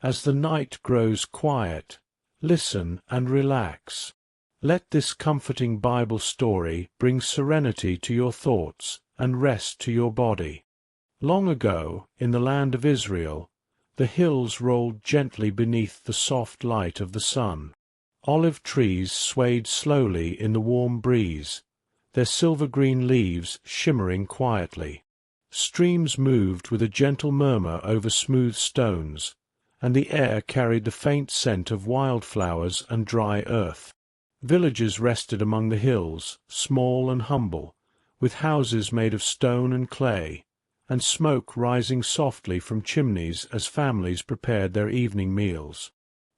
As the night grows quiet, listen and relax. Let this comforting Bible story bring serenity to your thoughts and rest to your body. Long ago, in the land of Israel, the hills rolled gently beneath the soft light of the sun. Olive trees swayed slowly in the warm breeze, their silver-green leaves shimmering quietly. Streams moved with a gentle murmur over smooth stones, and the air carried the faint scent of wildflowers and dry earth. Villages rested among the hills, small and humble, with houses made of stone and clay, and smoke rising softly from chimneys as families prepared their evening meals.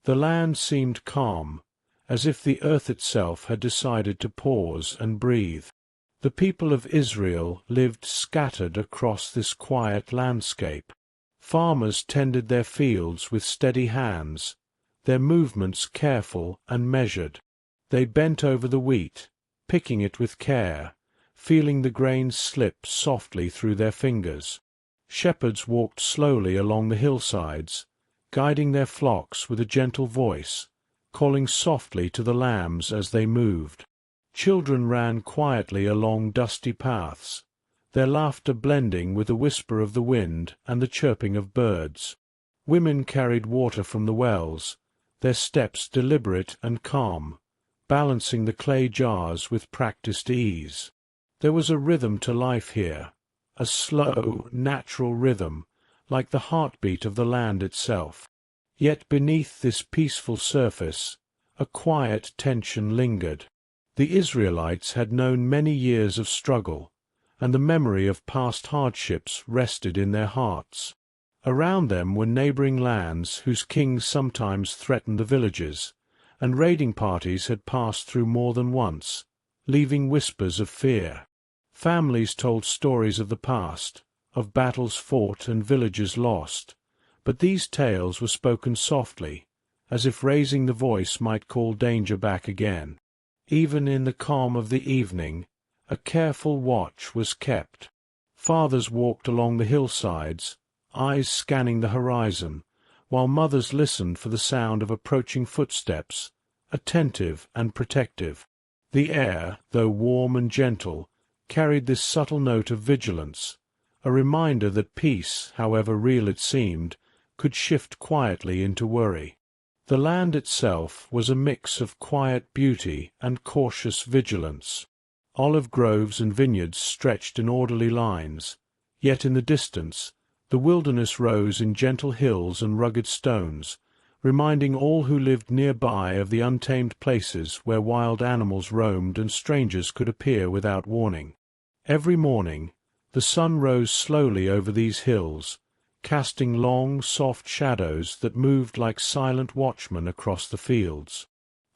The land seemed calm, as if the earth itself had decided to pause and breathe. The people of Israel lived scattered across this quiet landscape. Farmers tended their fields with steady hands, their movements careful and measured. They bent over the wheat, picking it with care, feeling the grains slip softly through their fingers. Shepherds walked slowly along the hillsides, guiding their flocks with a gentle voice, calling softly to the lambs as they moved. Children ran quietly along dusty paths, their laughter blending with the whisper of the wind and the chirping of birds. Women carried water from the wells, their steps deliberate and calm, balancing the clay jars with practiced ease. There was a rhythm to life here, a slow, natural rhythm, like the heartbeat of the land itself. Yet beneath this peaceful surface, a quiet tension lingered. The Israelites had known many years of struggle, and the memory of past hardships rested in their hearts. Around them were neighboring lands whose kings sometimes threatened the villages, and raiding parties had passed through more than once, leaving whispers of fear. Families told stories of the past, of battles fought and villages lost, but these tales were spoken softly, as if raising the voice might call danger back again. Even in the calm of the evening, a careful watch was kept. Fathers walked along the hillsides, eyes scanning the horizon, while mothers listened for the sound of approaching footsteps, attentive and protective. The air, though warm and gentle, carried this subtle note of vigilance, a reminder that peace, however real it seemed, could shift quietly into worry. The land itself was a mix of quiet beauty and cautious vigilance. Olive groves and vineyards stretched in orderly lines, yet in the distance the wilderness rose in gentle hills and rugged stones, reminding all who lived nearby of the untamed places where wild animals roamed and strangers could appear without warning. Every morning the sun rose slowly over these hills, casting long, soft shadows that moved like silent watchmen across the fields.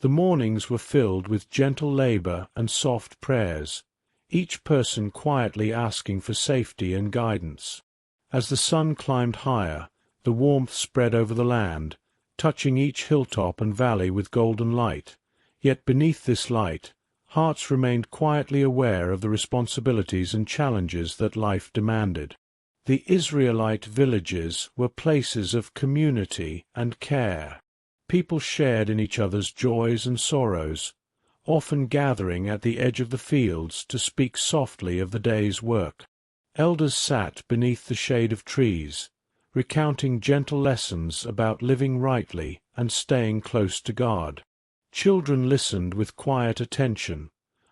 The mornings were filled with gentle labor and soft prayers, each person quietly asking for safety and guidance. As the sun climbed higher, the warmth spread over the land, touching each hilltop and valley with golden light. Yet beneath this light, hearts remained quietly aware of the responsibilities and challenges that life demanded. The Israelite villages were places of community and care. People shared in each other's joys and sorrows, often gathering at the edge of the fields to speak softly of the day's work. Elders sat beneath the shade of trees, recounting gentle lessons about living rightly and staying close to God. Children listened with quiet attention,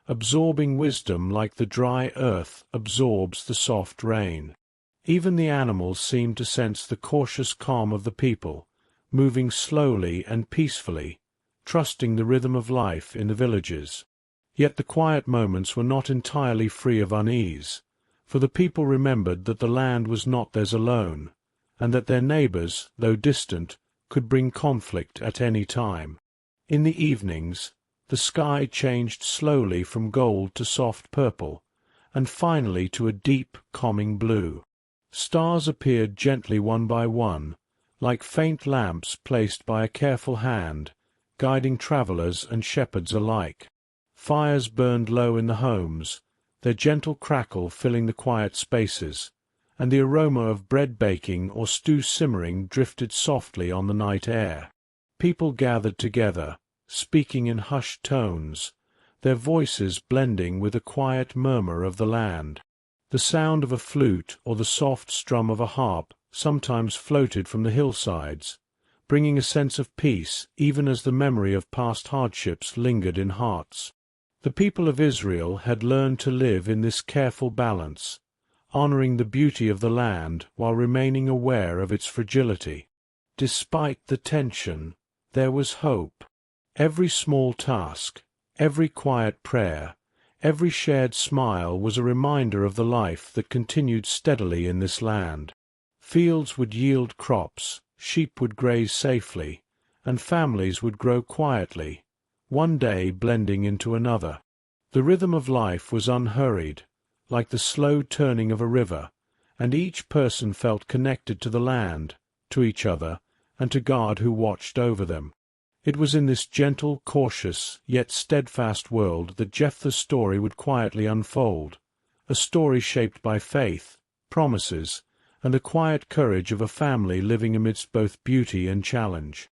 absorbing wisdom like the dry earth absorbs the soft rain. Even the animals seemed to sense the cautious calm of the people, moving slowly and peacefully, trusting the rhythm of life in the villages. Yet the quiet moments were not entirely free of unease, for the people remembered that the land was not theirs alone, and that their neighbors, though distant, could bring conflict at any time. In the evenings, the sky changed slowly from gold to soft purple, and finally to a deep, calming blue. Stars appeared gently one by one, like faint lamps placed by a careful hand, guiding travellers and shepherds alike. Fires burned low in the homes, their gentle crackle filling the quiet spaces, and the aroma of bread baking or stew simmering drifted softly on the night air. People gathered together, speaking in hushed tones, their voices blending with the quiet murmur of the land. The sound of a flute or the soft strum of a harp sometimes floated from the hillsides, bringing a sense of peace even as the memory of past hardships lingered in hearts. The people of Israel had learned to live in this careful balance, honoring the beauty of the land while remaining aware of its fragility. Despite the tension, there was hope. Every small task, every quiet prayer, every shared smile was a reminder of the life that continued steadily in this land. Fields would yield crops, sheep would graze safely, and families would grow quietly, one day blending into another. The rhythm of life was unhurried, like the slow turning of a river, and each person felt connected to the land, to each other, and to God who watched over them. It was in this gentle, cautious, yet steadfast world that Jephthah's story would quietly unfold, a story shaped by faith, promises, and the quiet courage of a family living amidst both beauty and challenge.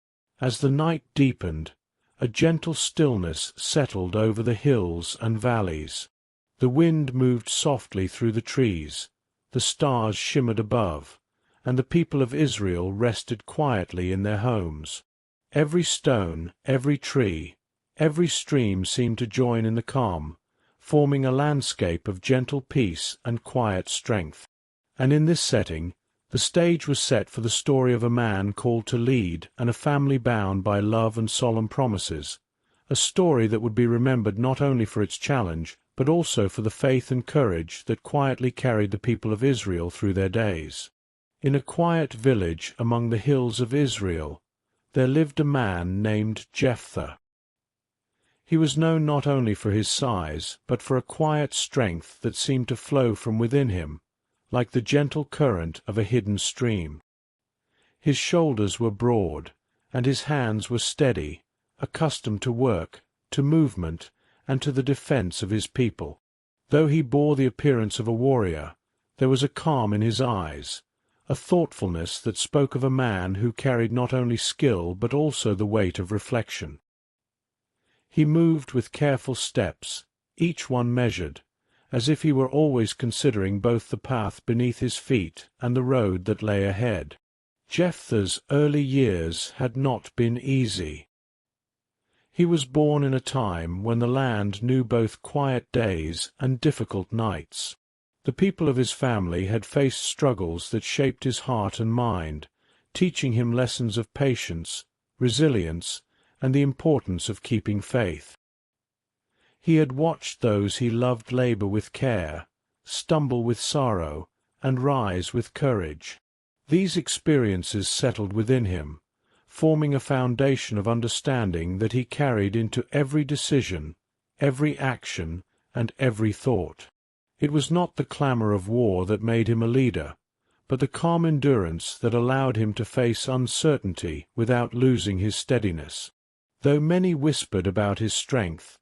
As the night deepened, a gentle stillness settled over the hills and valleys. The wind moved softly through the trees, the stars shimmered above, and the people of Israel rested quietly in their homes. Every stone, every tree, every stream seemed to join in the calm, forming a landscape of gentle peace and quiet strength. And in this setting, the stage was set for the story of a man called to lead and a family bound by love and solemn promises, a story that would be remembered not only for its challenge, but also for the faith and courage that quietly carried the people of Israel through their days. In a quiet village among the hills of Israel, there lived a man named Jephthah. He was known not only for his size, but for a quiet strength that seemed to flow from within him, like the gentle current of a hidden stream. His shoulders were broad, and his hands were steady, accustomed to work, to movement, and to the defense of his people. Though he bore the appearance of a warrior, there was a calm in his eyes, a thoughtfulness that spoke of a man who carried not only skill but also the weight of reflection. He moved with careful steps, each one measured, as if he were always considering both the path beneath his feet and the road that lay ahead. Jephthah's early years had not been easy. He was born in a time when the land knew both quiet days and difficult nights. The people of his family had faced struggles that shaped his heart and mind, teaching him lessons of patience, resilience, and the importance of keeping faith. He had watched those he loved labor with care, stumble with sorrow, and rise with courage. These experiences settled within him, forming a foundation of understanding that he carried into every decision, every action, and every thought. It was not the clamor of war that made him a leader, but the calm endurance that allowed him to face uncertainty without losing his steadiness. Though many whispered about his strength,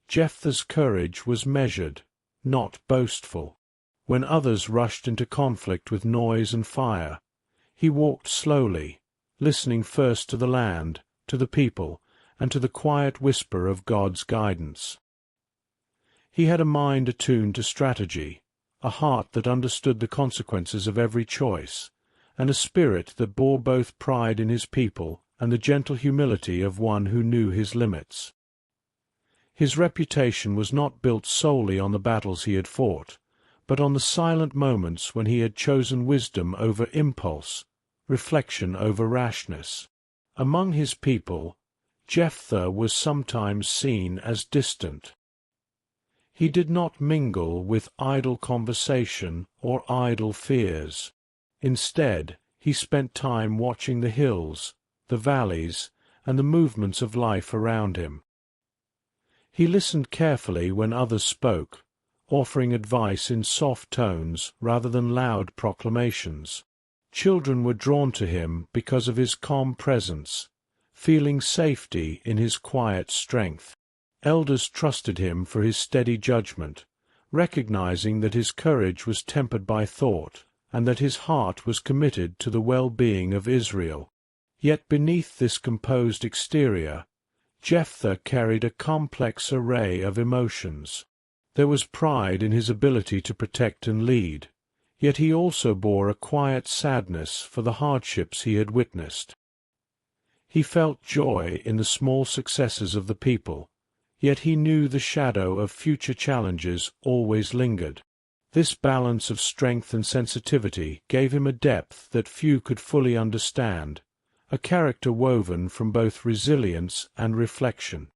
Jephthah's courage was measured, not boastful. When others rushed into conflict with noise and fire, he walked slowly, listening first to the land, to the people, and to the quiet whisper of God's guidance. He had a mind attuned to strategy, a heart that understood the consequences of every choice, and a spirit that bore both pride in his people and the gentle humility of one who knew his limits. His reputation was not built solely on the battles he had fought, but on the silent moments when he had chosen wisdom over impulse, reflection over rashness. Among his people, Jephthah was sometimes seen as distant. He did not mingle with idle conversation or idle fears. Instead, he spent time watching the hills, the valleys, and the movements of life around him. He listened carefully when others spoke, offering advice in soft tones rather than loud proclamations. Children were drawn to him because of his calm presence, feeling safety in his quiet strength. Elders trusted him for his steady judgment, recognizing that his courage was tempered by thought and that his heart was committed to the well-being of Israel. Yet beneath this composed exterior, Jephthah carried a complex array of emotions. There was pride in his ability to protect and lead, yet he also bore a quiet sadness for the hardships he had witnessed. He felt joy in the small successes of the people, yet he knew the shadow of future challenges always lingered. This balance of strength and sensitivity gave him a depth that few could fully understand, a character woven from both resilience and reflection.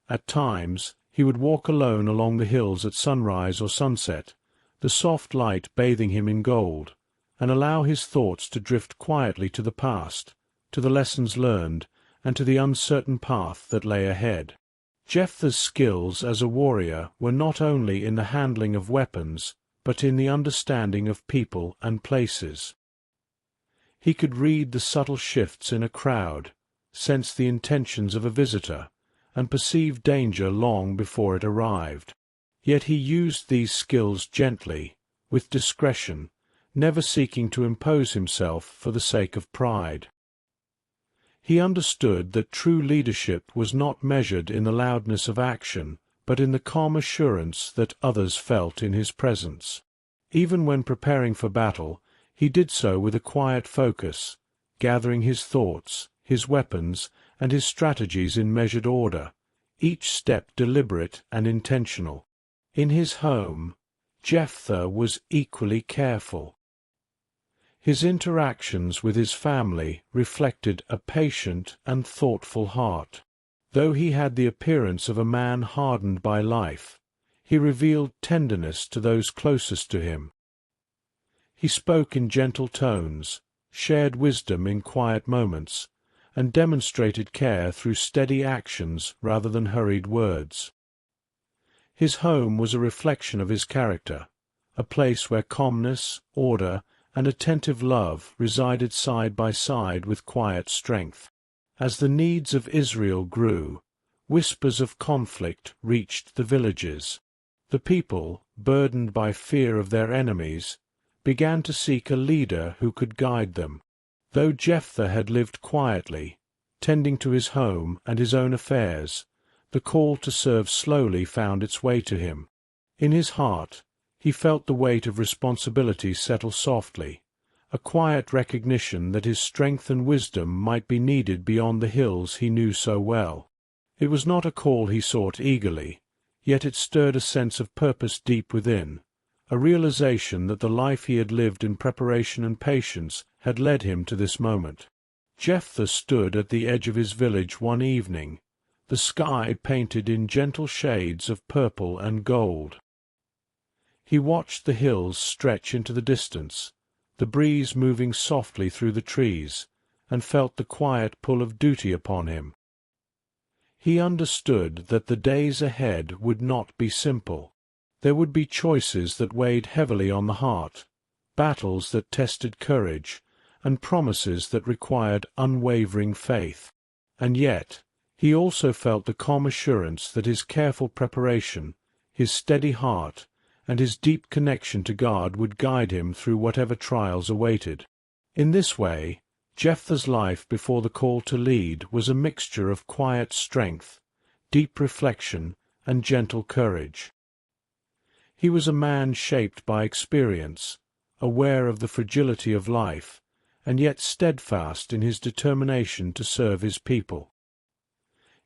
At times, he would walk alone along the hills at sunrise or sunset, the soft light bathing him in gold, and allow his thoughts to drift quietly to the past, to the lessons learned, and to the uncertain path that lay ahead. Jephthah's skills as a warrior were not only in the handling of weapons, but in the understanding of people and places. He could read the subtle shifts in a crowd, sense the intentions of a visitor, and perceive danger long before it arrived. Yet he used these skills gently, with discretion, never seeking to impose himself for the sake of pride. He understood that true leadership was not measured in the loudness of action, but in the calm assurance that others felt in his presence. Even when preparing for battle, he did so with a quiet focus, gathering his thoughts, his weapons, and his strategies in measured order, each step deliberate and intentional. In his home, Jephthah was equally careful. His interactions with his family reflected a patient and thoughtful heart. Though he had the appearance of a man hardened by life, he revealed tenderness to those closest to him. He spoke in gentle tones, shared wisdom in quiet moments, and demonstrated care through steady actions rather than hurried words. His home was a reflection of his character, a place where calmness, order, and attentive love resided side by side with quiet strength. As the needs of Israel grew, whispers of conflict reached the villages. The people, burdened by fear of their enemies, began to seek a leader who could guide them. Though Jephthah had lived quietly, tending to his home and his own affairs, the call to serve slowly found its way to him. In his heart, he felt the weight of responsibility settle softly, a quiet recognition that his strength and wisdom might be needed beyond the hills he knew so well. It was not a call he sought eagerly, yet it stirred a sense of purpose deep within, a realization that the life he had lived in preparation and patience had led him to this moment. Jephthah stood at the edge of his village one evening, the sky painted in gentle shades of purple and gold. He watched the hills stretch into the distance, the breeze moving softly through the trees, and felt the quiet pull of duty upon him. He understood that the days ahead would not be simple. There would be choices that weighed heavily on the heart, battles that tested courage, and promises that required unwavering faith. And yet, he also felt the calm assurance that his careful preparation, his steady heart, and his deep connection to God would guide him through whatever trials awaited. In this way, Jephthah's life before the call to lead was a mixture of quiet strength, deep reflection, and gentle courage. He was a man shaped by experience, aware of the fragility of life, and yet steadfast in his determination to serve his people.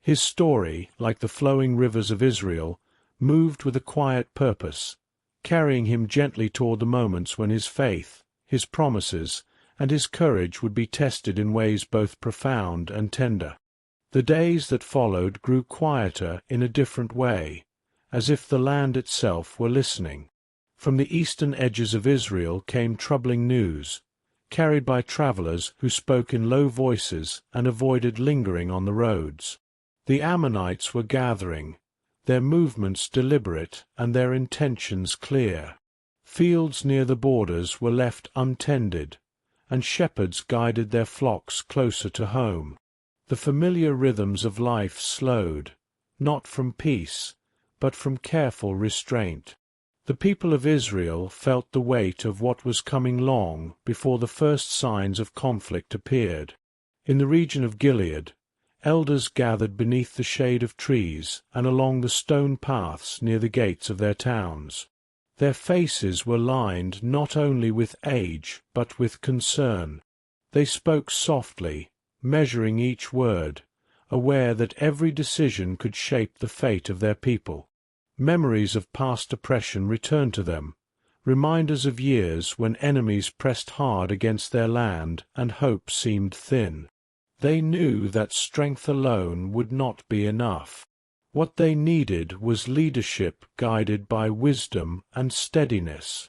His story, like the flowing rivers of Israel, moved with a quiet purpose, carrying him gently toward the moments when his faith, his promises, and his courage would be tested in ways both profound and tender. The days that followed grew quieter in a different way, as if the land itself were listening. From the eastern edges of Israel came troubling news, carried by travelers who spoke in low voices and avoided lingering on the roads. The Ammonites were gathering, their movements deliberate and their intentions clear. Fields near the borders were left untended, and shepherds guided their flocks closer to home. The familiar rhythms of life slowed, not from peace, but from careful restraint. The people of Israel felt the weight of what was coming long before the first signs of conflict appeared. In the region of Gilead, elders gathered beneath the shade of trees and along the stone paths near the gates of their towns. Their faces were lined not only with age but with concern. They spoke softly, measuring each word, aware that every decision could shape the fate of their people. Memories of past oppression returned to them, reminders of years when enemies pressed hard against their land and hope seemed thin. They knew that strength alone would not be enough. What they needed was leadership guided by wisdom and steadiness.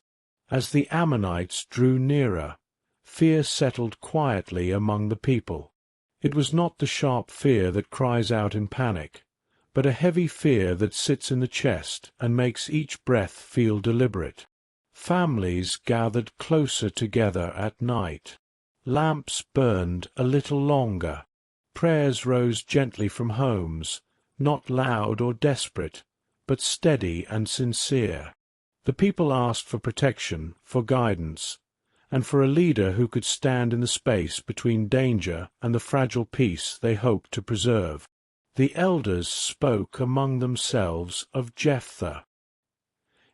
As the Ammonites drew nearer, fear settled quietly among the people. It was not the sharp fear that cries out in panic, but a heavy fear that sits in the chest and makes each breath feel deliberate. Families gathered closer together at night. Lamps burned a little longer. Prayers rose gently from homes, not loud or desperate, but steady and sincere. The people asked for protection, for guidance, and for a leader who could stand in the space between danger and the fragile peace they hoped to preserve. The elders spoke among themselves of Jephthah.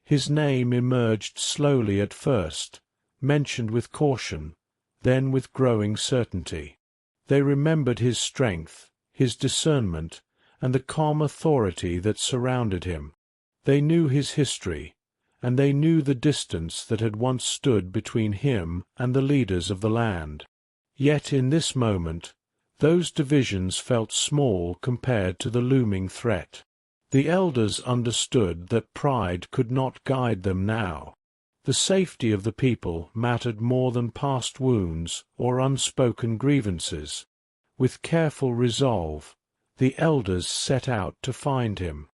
His name emerged slowly at first, mentioned with caution, then with growing certainty. They remembered his strength, his discernment, and the calm authority that surrounded him. They knew his history, and they knew the distance that had once stood between him and the leaders of the land. Yet in this moment, those divisions felt small compared to the looming threat. The elders understood that pride could not guide them now. The safety of the people mattered more than past wounds or unspoken grievances. With careful resolve, the elders set out to find him.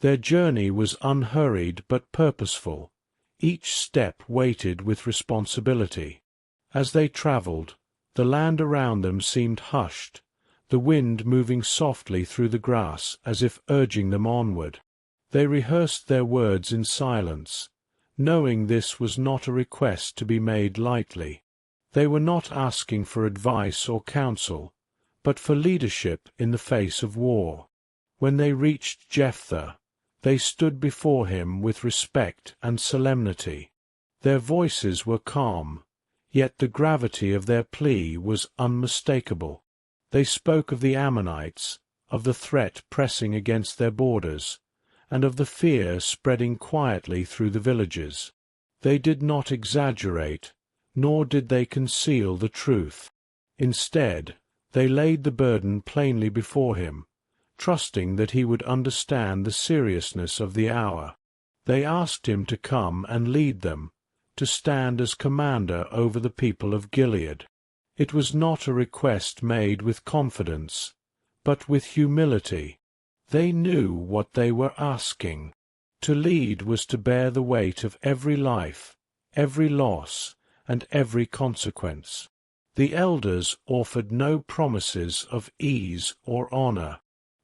Their journey was unhurried but purposeful, each step weighted with responsibility. As they travelled, the land around them seemed hushed, the wind moving softly through the grass as if urging them onward. They rehearsed their words in silence, knowing this was not a request to be made lightly. They were not asking for advice or counsel, but for leadership in the face of war. When they reached Jephthah, they stood before him with respect and solemnity. Their voices were calm, yet the gravity of their plea was unmistakable. They spoke of the Ammonites, of the threat pressing against their borders, and of the fear spreading quietly through the villages. They did not exaggerate, nor did they conceal the truth. Instead, they laid the burden plainly before him, trusting that he would understand the seriousness of the hour. They asked him to come and lead them, to stand as commander over the people of Gilead. It was not a request made with confidence, but with humility. They knew what they were asking. To lead was to bear the weight of every life, every loss, and every consequence. The elders offered no promises of ease or honor.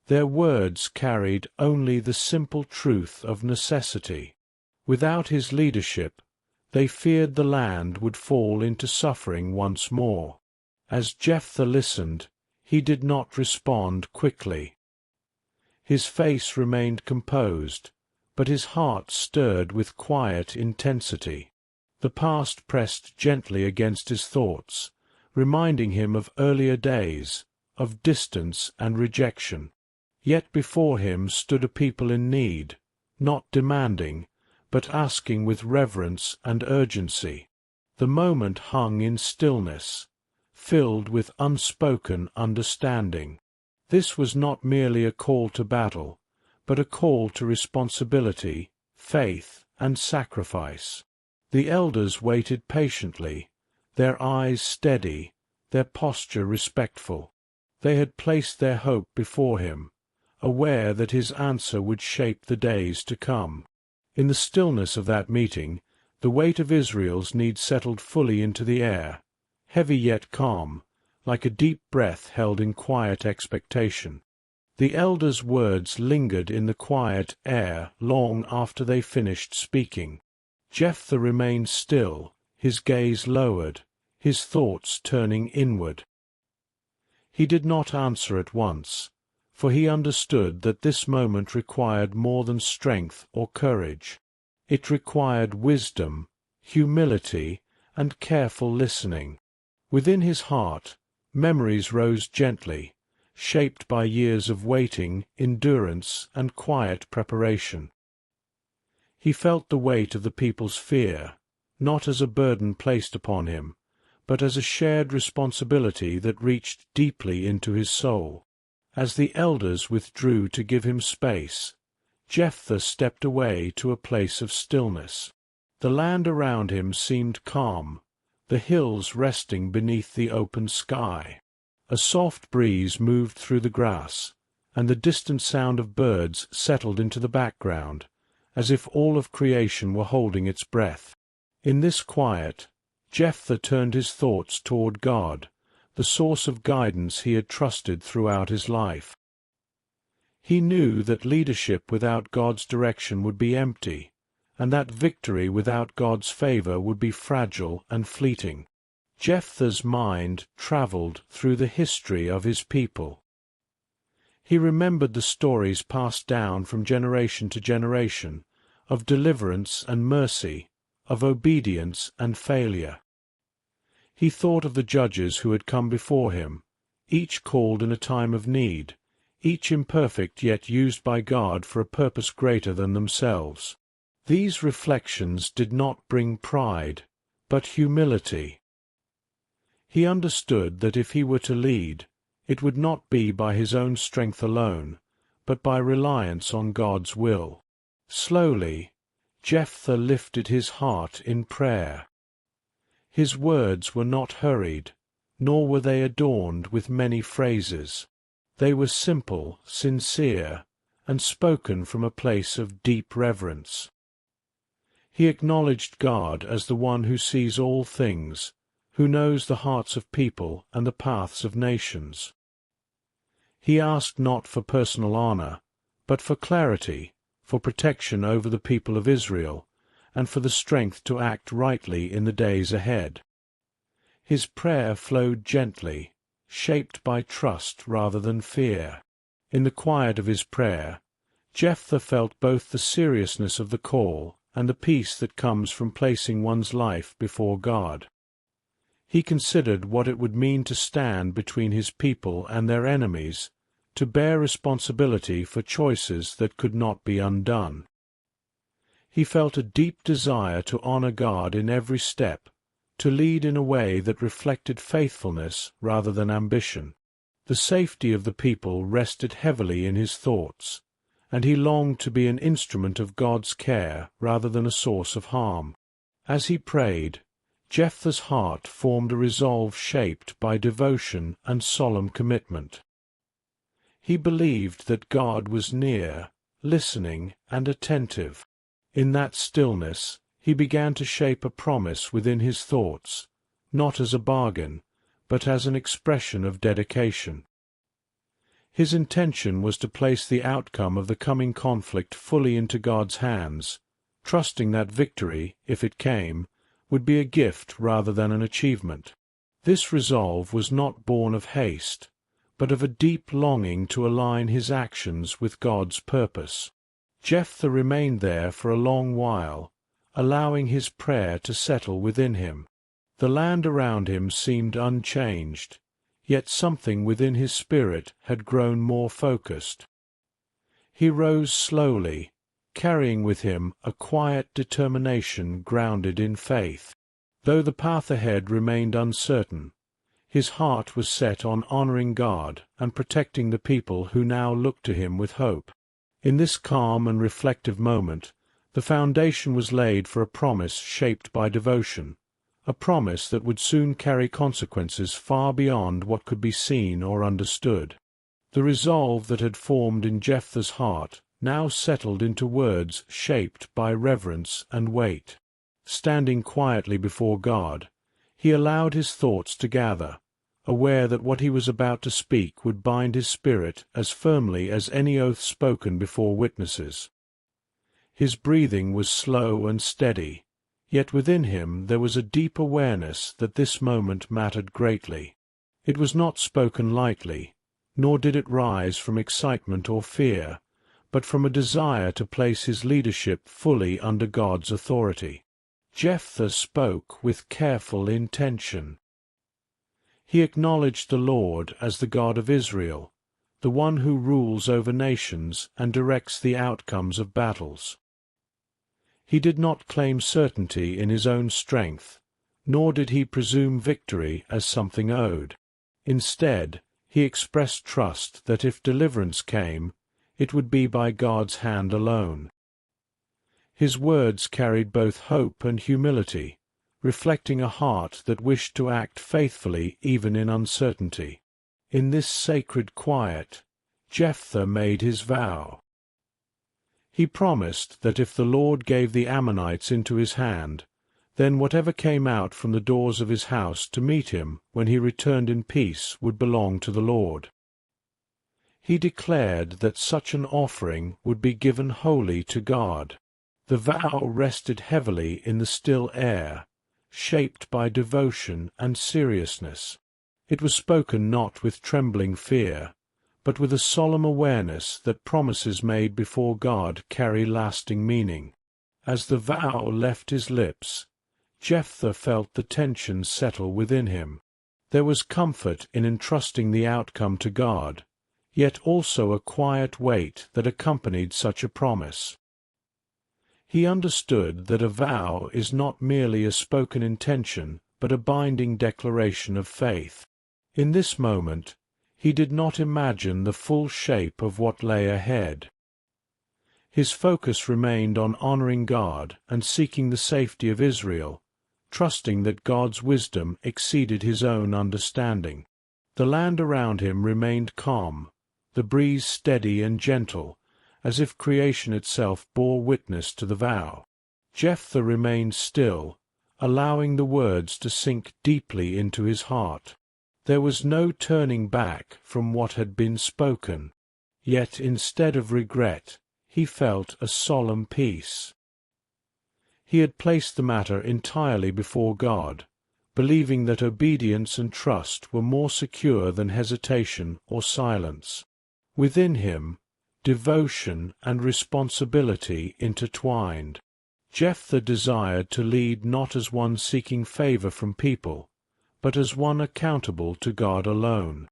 Their words carried only the simple truth of necessity. Without his leadership, they feared the land would fall into suffering once more. As Jephthah listened, he did not respond quickly. His face remained composed, but his heart stirred with quiet intensity. The past pressed gently against his thoughts, reminding him of earlier days, of distance and rejection. Yet before him stood a people in need, not demanding, but asking with reverence and urgency. The moment hung in stillness, filled with unspoken understanding. This was not merely a call to battle, but a call to responsibility, faith, and sacrifice. The elders waited patiently, their eyes steady, their posture respectful. They had placed their hope before him, aware that his answer would shape the days to come. In the stillness of that meeting, the weight of Israel's need settled fully into the air, heavy yet calm, like a deep breath held in quiet expectation. The elders' words lingered in the quiet air long after they finished speaking. Jephthah remained still, his gaze lowered, his thoughts turning inward. He did not answer at once, for he understood that this moment required more than strength or courage. It required wisdom, humility, and careful listening. Within his heart, memories rose gently, shaped by years of waiting, endurance, and quiet preparation. He felt the weight of the people's fear, not as a burden placed upon him, but as a shared responsibility that reached deeply into his soul. As the elders withdrew to give him space, Jephthah stepped away to a place of stillness. The land around him seemed calm, the hills resting beneath the open sky. A soft breeze moved through the grass, and the distant sound of birds settled into the background, as if all of creation were holding its breath. In this quiet, Jephthah turned his thoughts toward God, the source of guidance he had trusted throughout his life. He knew that leadership without God's direction would be empty, and that victory without God's favor would be fragile and fleeting. Jephthah's mind traveled through the history of his people. He remembered the stories passed down from generation to generation, of deliverance and mercy, of obedience and failure. He thought of the judges who had come before him, each called in a time of need, each imperfect yet used by God for a purpose greater than themselves. These reflections did not bring pride, but humility. He understood that if he were to lead, it would not be by his own strength alone, but by reliance on God's will. Slowly, Jephthah lifted his heart in prayer. His words were not hurried, nor were they adorned with many phrases. They were simple, sincere, and spoken from a place of deep reverence. He acknowledged God as the one who sees all things, who knows the hearts of people and the paths of nations. He asked not for personal honor, but for clarity, for protection over the people of Israel, and for the strength to act rightly in the days ahead. His prayer flowed gently, shaped by trust rather than fear. In the quiet of his prayer, Jephthah felt both the seriousness of the call and the peace that comes from placing one's life before God. He considered what it would mean to stand between his people and their enemies, to bear responsibility for choices that could not be undone. He felt a deep desire to honor God in every step, to lead in a way that reflected faithfulness rather than ambition. The safety of the people rested heavily in his thoughts, and he longed to be an instrument of God's care rather than a source of harm. As he prayed, Jephthah's heart formed a resolve shaped by devotion and solemn commitment. He believed that God was near, listening and attentive. In that stillness, he began to shape a promise within his thoughts, not as a bargain, but as an expression of dedication. His intention was to place the outcome of the coming conflict fully into God's hands, trusting that victory, if it came, would be a gift rather than an achievement. This resolve was not born of haste, but of a deep longing to align his actions with God's purpose. Jephthah remained there for a long while, allowing his prayer to settle within him. The land around him seemed unchanged, yet something within his spirit had grown more focused. He rose slowly, carrying with him a quiet determination grounded in faith. Though the path ahead remained uncertain, his heart was set on honoring God and protecting the people who now looked to him with hope. In this calm and reflective moment, the foundation was laid for a promise shaped by devotion, a promise that would soon carry consequences far beyond what could be seen or understood. The resolve that had formed in Jephthah's heart now settled into words shaped by reverence and weight. Standing quietly before God, he allowed his thoughts to gather, aware that what he was about to speak would bind his spirit as firmly as any oath spoken before witnesses. His breathing was slow and steady, Yet within him there was a deep awareness that this moment mattered greatly. It was not spoken lightly, nor did it rise from excitement or fear, but from a desire to place his leadership fully under God's authority. Jephthah spoke with careful intention. He acknowledged the Lord as the God of Israel, the one who rules over nations and directs the outcomes of battles. He did not claim certainty in his own strength, nor did he presume victory as something owed. Instead, he expressed trust that if deliverance came, it would be by God's hand alone. His words carried both hope and humility, reflecting a heart that wished to act faithfully even in uncertainty. In this sacred quiet, Jephthah made his vow. He promised that if the Lord gave the Ammonites into his hand, then whatever came out from the doors of his house to meet him when he returned in peace would belong to the Lord. He declared that such an offering would be given wholly to God. The vow rested heavily in the still air, shaped by devotion and seriousness. It was spoken not with trembling fear, but with a solemn awareness that promises made before God carry lasting meaning. As the vow left his lips, Jephthah felt the tension settle within him. There was comfort in entrusting the outcome to God, yet also a quiet weight that accompanied such a promise. He understood that a vow is not merely a spoken intention, but a binding declaration of faith. In this moment, he did not imagine the full shape of what lay ahead. His focus remained on honoring God and seeking the safety of Israel, trusting that God's wisdom exceeded his own understanding. The land around him remained calm, the breeze steady and gentle, as if creation itself bore witness to the vow. Jephthah remained still, allowing the words to sink deeply into his heart. There was no turning back from what had been spoken, yet instead of regret, he felt a solemn peace. He had placed the matter entirely before God, believing that obedience and trust were more secure than hesitation or silence. Within him, devotion and responsibility intertwined. Jephthah desired to lead not as one seeking favor from people, but as one accountable to God alone.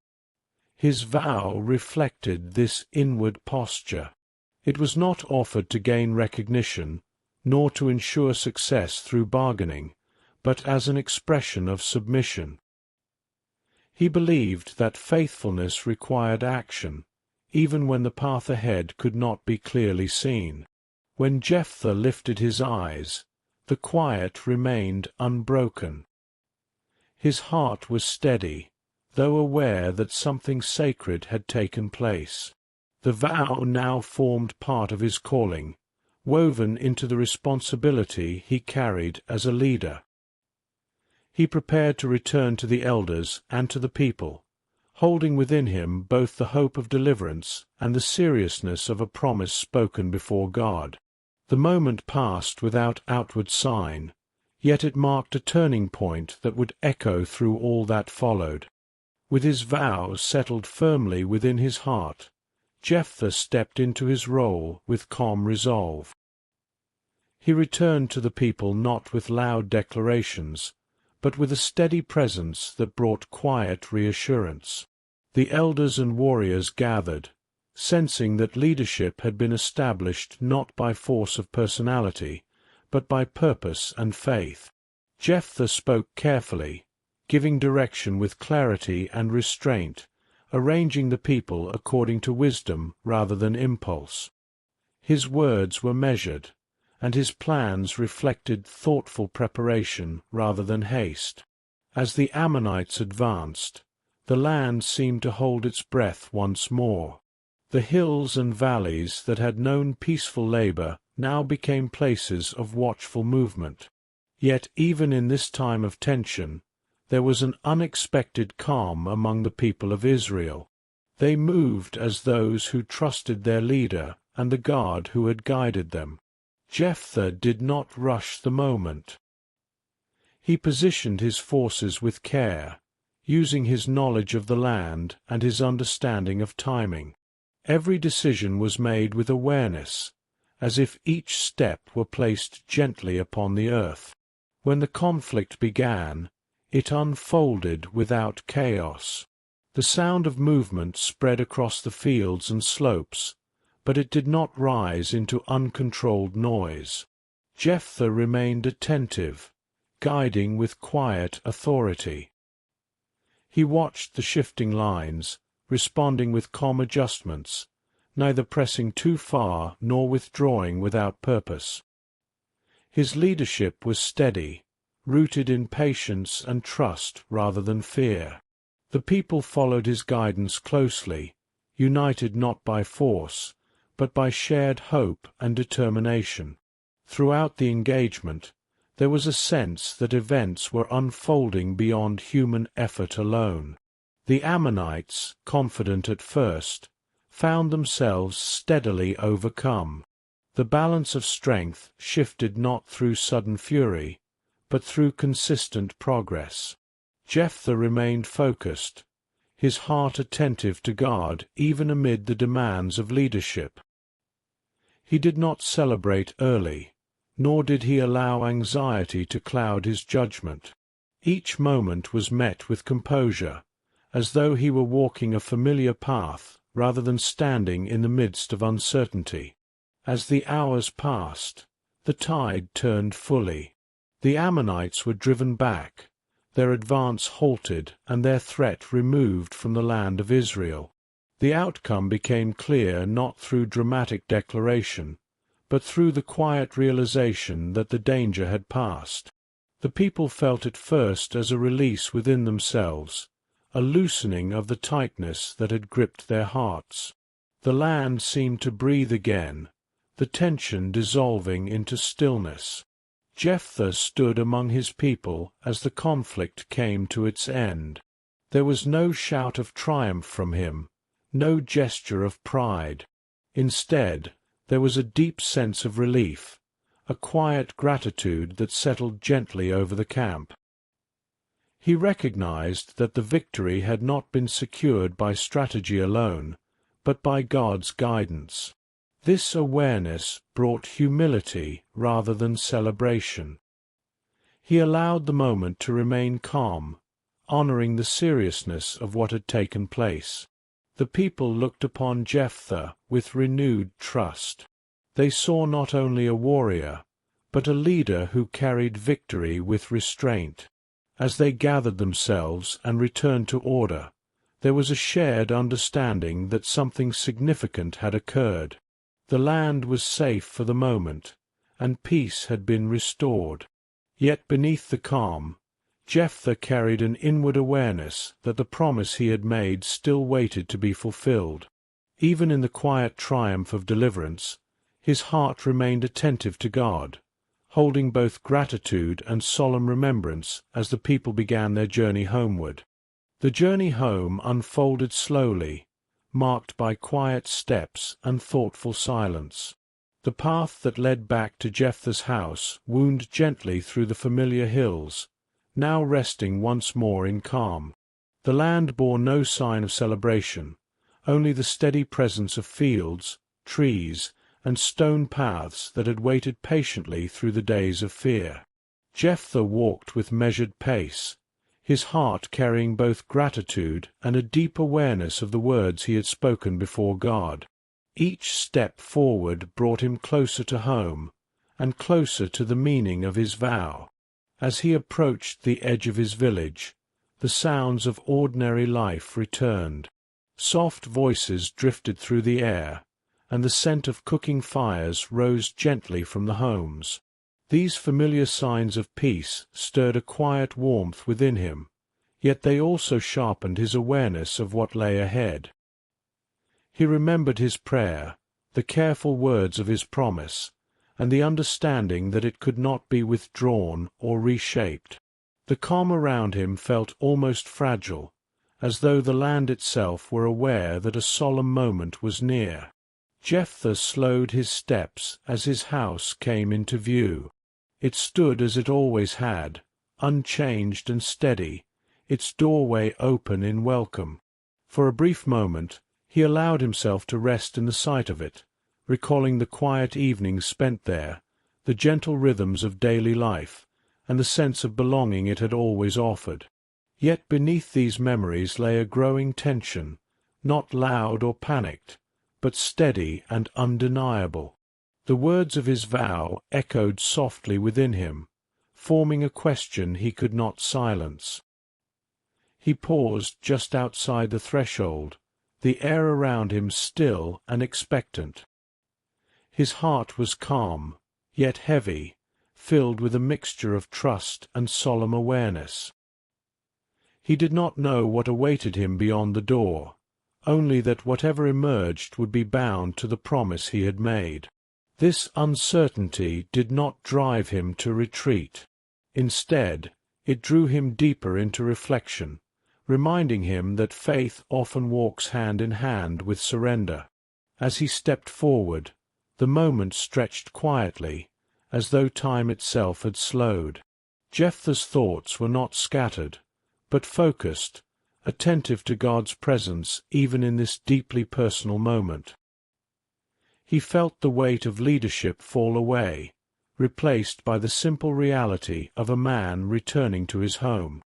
His vow reflected this inward posture. It was not offered to gain recognition, nor to ensure success through bargaining, but as an expression of submission. He believed that faithfulness required action, even when the path ahead could not be clearly seen. When Jephthah lifted his eyes, the quiet remained unbroken. His heart was steady, though aware that something sacred had taken place. The vow now formed part of his calling, woven into the responsibility he carried as a leader. He prepared to return to the elders and to the people, holding within him both the hope of deliverance and the seriousness of a promise spoken before God. The moment passed without outward sign, yet it marked a turning point that would echo through all that followed. With his vow settled firmly within his heart, Jephthah stepped into his role with calm resolve. He returned to the people not with loud declarations, but with a steady presence that brought quiet reassurance. The elders and warriors gathered, sensing that leadership had been established not by force of personality, but by purpose and faith. Jephthah spoke carefully, giving direction with clarity and restraint, arranging the people according to wisdom rather than impulse. His words were measured, and his plans reflected thoughtful preparation rather than haste. As the Ammonites advanced, the land seemed to hold its breath once more. The hills and valleys that had known peaceful labor now became places of watchful movement. Yet even in this time of tension, there was an unexpected calm among the people of Israel. They moved as those who trusted their leader and the God who had guided them. Jephthah did not rush the moment. He positioned his forces with care, using his knowledge of the land and his understanding of timing. Every decision was made with awareness, as if each step were placed gently upon the earth. When the conflict began, it unfolded without chaos. The sound of movement spread across the fields and slopes, but it did not rise into uncontrolled noise. Jephthah remained attentive, guiding with quiet authority. He watched the shifting lines, responding with calm adjustments, neither pressing too far nor withdrawing without purpose. His leadership was steady, rooted in patience and trust rather than fear. The people followed his guidance closely, united not by force, but by shared hope and determination. Throughout the engagement, there was a sense that events were unfolding beyond human effort alone. The Ammonites, confident at first, found themselves steadily overcome. The balance of strength shifted not through sudden fury, but through consistent progress. Jephthah remained focused, his heart attentive to God even amid the demands of leadership. He did not celebrate early, nor did he allow anxiety to cloud his judgment. Each moment was met with composure, as though he were walking a familiar path rather than standing in the midst of uncertainty. As the hours passed, the tide turned fully. The Ammonites were driven back, their advance halted and their threat removed from the land of Israel. The outcome became clear not through dramatic declaration, but through the quiet realization that the danger had passed. The people felt it first as a release within themselves, a loosening of the tightness that had gripped their hearts. The land seemed to breathe again, the tension dissolving into stillness. Jephthah stood among his people as the conflict came to its end. There was no shout of triumph from him, no gesture of pride. Instead, there was a deep sense of relief, a quiet gratitude that settled gently over the camp. He recognized that the victory had not been secured by strategy alone, but by God's guidance. This awareness brought humility rather than celebration. He allowed the moment to remain calm, honoring the seriousness of what had taken place. The people looked upon Jephthah with renewed trust. They saw not only a warrior, but a leader who carried victory with restraint. As they gathered themselves and returned to order, there was a shared understanding that something significant had occurred. The land was safe for the moment, and peace had been restored. Yet beneath the calm, Jephthah carried an inward awareness that the promise he had made still waited to be fulfilled. Even in the quiet triumph of deliverance, his heart remained attentive to God, holding both gratitude and solemn remembrance as the people began their journey homeward. The journey home unfolded slowly, marked by quiet steps and thoughtful silence. The path that led back to Jephthah's house wound gently through the familiar hills, now resting once more in calm. The land bore no sign of celebration, only the steady presence of fields, trees, and stone paths that had waited patiently through the days of fear. Jephthah walked with measured pace, his heart carrying both gratitude and a deep awareness of the words he had spoken before God. Each step forward brought him closer to home, and closer to the meaning of his vow. As he approached the edge of his village, the sounds of ordinary life returned. Soft voices drifted through the air, and the scent of cooking fires rose gently from the homes. These familiar signs of peace stirred a quiet warmth within him, yet they also sharpened his awareness of what lay ahead. He remembered his prayer, the careful words of his promise, and the understanding that it could not be withdrawn or reshaped. The calm around him felt almost fragile, as though the land itself were aware that a solemn moment was near. Jephthah slowed his steps as his house came into view. It stood as it always had, unchanged and steady, its doorway open in welcome. For a brief moment, he allowed himself to rest in the sight of it, recalling the quiet evenings spent there, the gentle rhythms of daily life, and the sense of belonging it had always offered. Yet beneath these memories lay a growing tension, not loud or panicked, but steady and undeniable. The words of his vow echoed softly within him, forming a question he could not silence. He paused just outside the threshold, the air around him still and expectant. His heart was calm, yet heavy, filled with a mixture of trust and solemn awareness. He did not know what awaited him beyond the door, only that whatever emerged would be bound to the promise he had made. This uncertainty did not drive him to retreat. Instead, it drew him deeper into reflection, reminding him that faith often walks hand in hand with surrender. As he stepped forward, the moment stretched quietly, as though time itself had slowed. Jephthah's thoughts were not scattered, but focused, attentive to God's presence even in this deeply personal moment. He felt the weight of leadership fall away, replaced by the simple reality of a man returning to his home.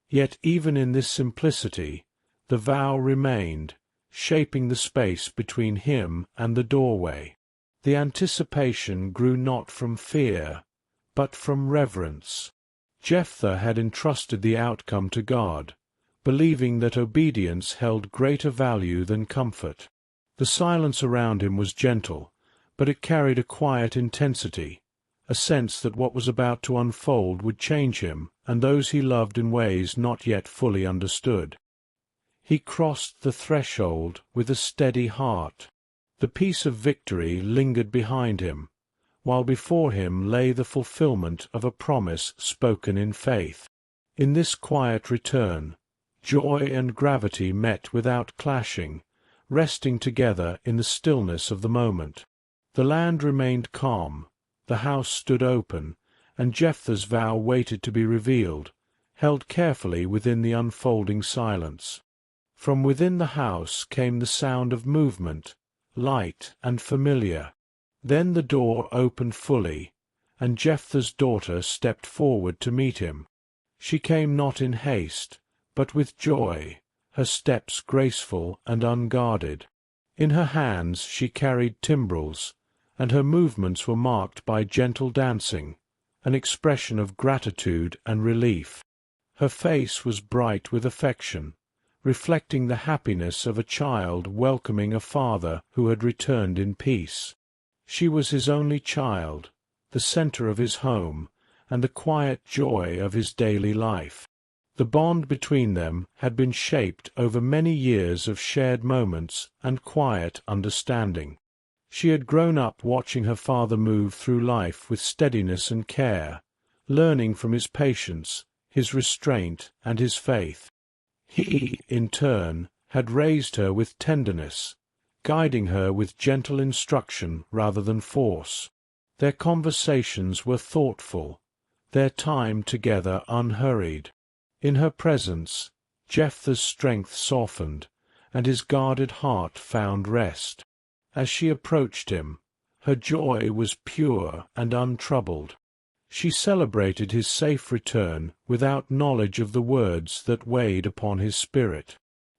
Yet even in this simplicity, the vow remained, shaping the space between him and the doorway. The anticipation grew not from fear, but from reverence. Jephthah had entrusted the outcome to God, believing that obedience held greater value than comfort. The silence around him was gentle, but it carried a quiet intensity, a sense that what was about to unfold would change him and those he loved in ways not yet fully understood. He crossed the threshold with a steady heart. The peace of victory lingered behind him, while before him lay the fulfillment of a promise spoken in faith. In this quiet return, joy and gravity met without clashing, resting together in the stillness of the moment. The land remained calm, the house stood open, and Jephthah's vow waited to be revealed, held carefully within the unfolding silence. From within the house came the sound of movement, light and familiar. Then the door opened fully, and Jephthah's daughter stepped forward to meet him. She came not in haste, but with joy, her steps graceful and unguarded. In her hands she carried timbrels, and her movements were marked by gentle dancing, an expression of gratitude and relief. Her face was bright with affection, reflecting the happiness of a child welcoming a father who had returned in peace. She was his only child, the center of his home, and the quiet joy of his daily life. The bond between them had been shaped over many years of shared moments and quiet understanding. She had grown up watching her father move through life with steadiness and care, learning from his patience, his restraint, and his faith. He, in turn, had raised her with tenderness, guiding her with gentle instruction rather than force. Their conversations were thoughtful, their time together unhurried. In her presence, Jephthah's strength softened, and his guarded heart found rest. As she approached him, her joy was pure and untroubled. She celebrated his safe return without knowledge of the words that weighed upon his spirit.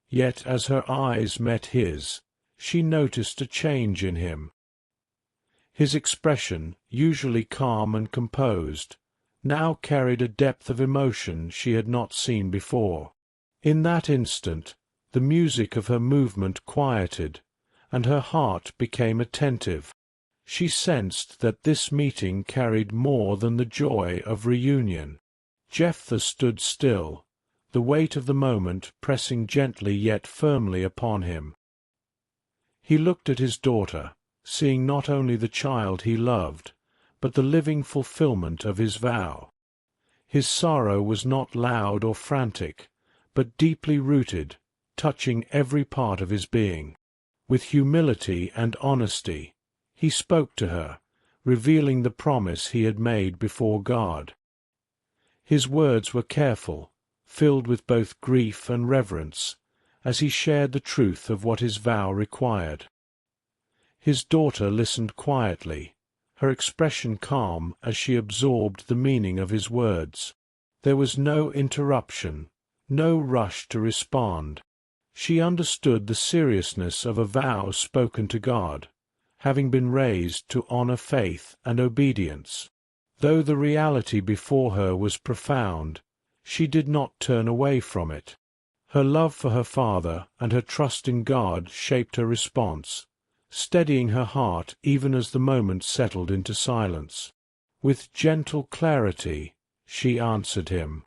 Yet as her eyes met his, she noticed a change in him. His expression, usually calm and composed, now carried a depth of emotion she had not seen before. In that instant, the music of her movement quieted, and her heart became attentive. She sensed that this meeting carried more than the joy of reunion. Jephthah stood still, the weight of the moment pressing gently yet firmly upon him. He looked at his daughter, seeing not only the child he loved, but the living fulfillment of his vow. His sorrow was not loud or frantic, but deeply rooted, touching every part of his being. With humility and honesty, he spoke to her, revealing the promise he had made before God. His words were careful, filled with both grief and reverence, as he shared the truth of what his vow required. His daughter listened quietly, her expression calm as she absorbed the meaning of his words. There was no interruption, no rush to respond. She understood the seriousness of a vow spoken to God, having been raised to honor faith and obedience. Though the reality before her was profound, she did not turn away from it. Her love for her father and her trust in God shaped her response, steadying her heart even as the moment settled into silence. With gentle clarity, she answered him.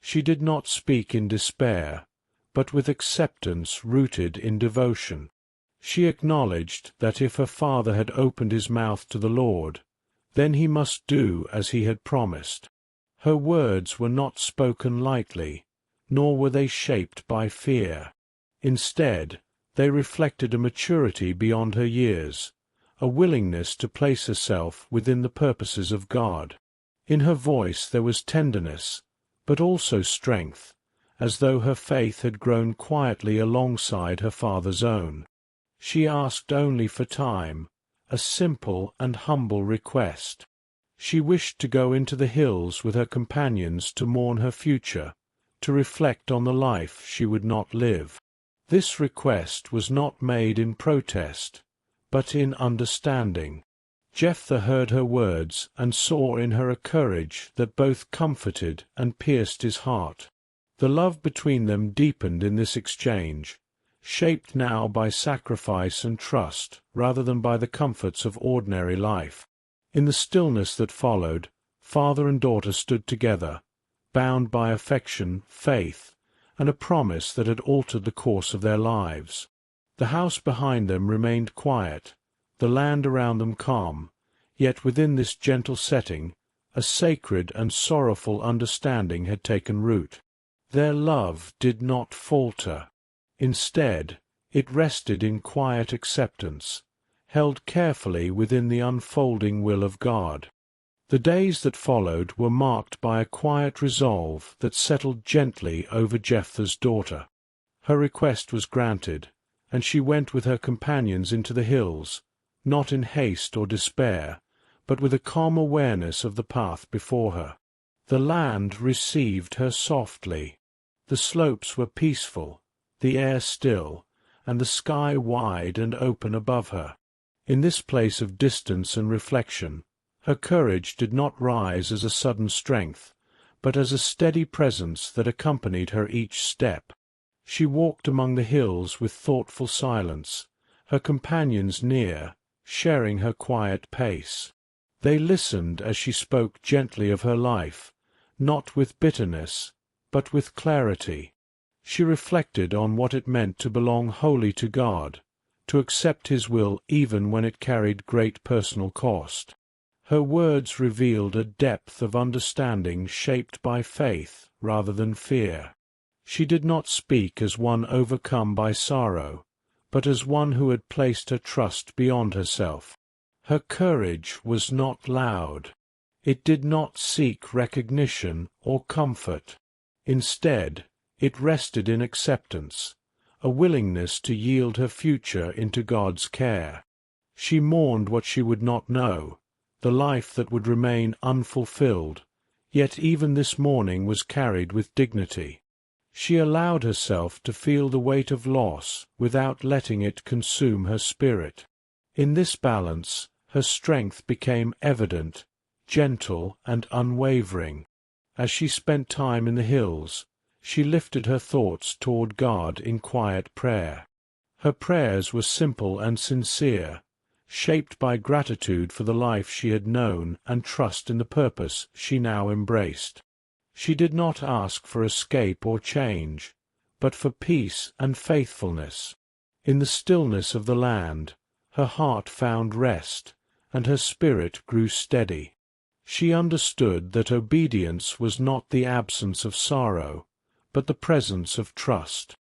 She did not speak in despair, but with acceptance rooted in devotion. She acknowledged that if her father had opened his mouth to the Lord, then he must do as he had promised. Her words were not spoken lightly, nor were they shaped by fear. Instead, they reflected a maturity beyond her years, a willingness to place herself within the purposes of God. In her voice there was tenderness, but also strength, as though her faith had grown quietly alongside her father's own. She asked only for time, a simple and humble request. She wished to go into the hills with her companions to mourn her future, to reflect on the life she would not live. This request was not made in protest, but in understanding. Jephthah heard her words and saw in her a courage that both comforted and pierced his heart. The love between them deepened in this exchange, shaped now by sacrifice and trust rather than by the comforts of ordinary life. In the stillness that followed, father and daughter stood together, bound by affection, faith, and a promise that had altered the course of their lives. The house behind them remained quiet, the land around them calm, yet within this gentle setting a sacred and sorrowful understanding had taken root. Their love did not falter. Instead, it rested in quiet acceptance, held carefully within the unfolding will of God. The days that followed were marked by a quiet resolve that settled gently over Jephthah's daughter. Her request was granted, and she went with her companions into the hills, not in haste or despair, but with a calm awareness of the path before her. The land received her softly. The slopes were peaceful, the air still, and the sky wide and open above her. In this place of distance and reflection, her courage did not rise as a sudden strength, but as a steady presence that accompanied her each step. She walked among the hills with thoughtful silence, her companions near, sharing her quiet pace. They listened as she spoke gently of her life, not with bitterness, but with clarity. She reflected on what it meant to belong wholly to God, to accept His will even when it carried great personal cost. Her words revealed a depth of understanding shaped by faith rather than fear. She did not speak as one overcome by sorrow, but as one who had placed her trust beyond herself. Her courage was not loud. It did not seek recognition or comfort. Instead, it rested in acceptance, a willingness to yield her future into God's care. She mourned what she would not know, the life that would remain unfulfilled, yet even this mourning was carried with dignity. She allowed herself to feel the weight of loss without letting it consume her spirit. In this balance, her strength became evident, gentle and unwavering. As she spent time in the hills, she lifted her thoughts toward God in quiet prayer. Her prayers were simple and sincere, shaped by gratitude for the life she had known and trust in the purpose she now embraced. She did not ask for escape or change, but for peace and faithfulness. In the stillness of the land, her heart found rest, and her spirit grew steady. She understood that obedience was not the absence of sorrow, but the presence of trust.